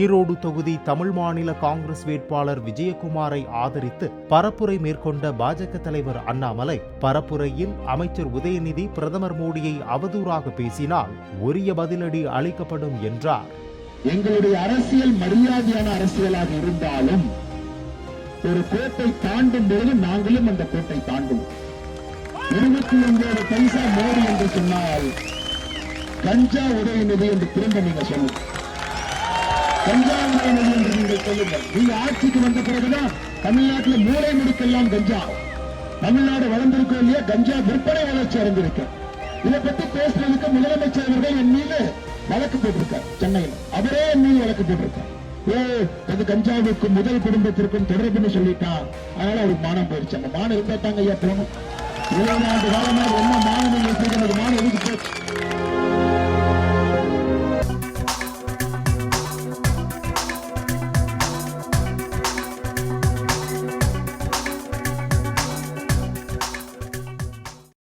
ஈரோடு தொகுதி தமிழ் மாநில காங்கிரஸ் வேட்பாளர் விஜயகுமாரை ஆதரித்து பரப்புரை மேற்கொண்ட பாஜக தலைவர் அண்ணாமலை, பரப்புரையில் அமைச்சர் உதயநிதி பிரதமர் மோடியை அவதூறாக பேசினால் உரிய பதிலடி அளிக்கப்படும் என்றார். எங்களுடைய அரசியல் மரியாதையான அரசியலாக இருந்தாலும் ஒரு கோட்டை தாண்டும் பொழுது நாங்களும் அந்த கோட்டை தாண்டும். 29 பைசா மோடி என்று சொன்னால் கஞ்சா உதயநிதி என்று திரும்ப நீங்க சொல்லுங்க. கஞ்சா உதயநிதி என்று நீங்கள் சொல்லுங்க. நீங்க ஆட்சிக்கு வந்த பிறகுதான் தமிழ்நாட்டில் மூளை முடுக்கெல்லாம் கஞ்சா. தமிழ்நாடு வளர்ந்திருக்கோம் இல்லையா, கஞ்சா விற்பனை வளர்ச்சி அடைந்திருக்க. இதை பத்தி பேசுறதுக்கு முதலமைச்சர் அவர்கள் என் மீது வழக்கு போட்டிருக்கார் சென்னையில். அவரே என் மீது வழக்கு போட்டிருக்கார். அது கஞ்சாவுக்கும் முதல் குடும்பத்திற்கும் தொடர்புன்னு சொல்லிட்டான். அதனால அவருக்கு மானம் போயிடுச்சு. அந்த மானம் இருந்தா தாங்க ஐயா போகணும். 20 ஆண்டு காலமாக என்ன மானம் மானம் எதுக்கு போச்சு?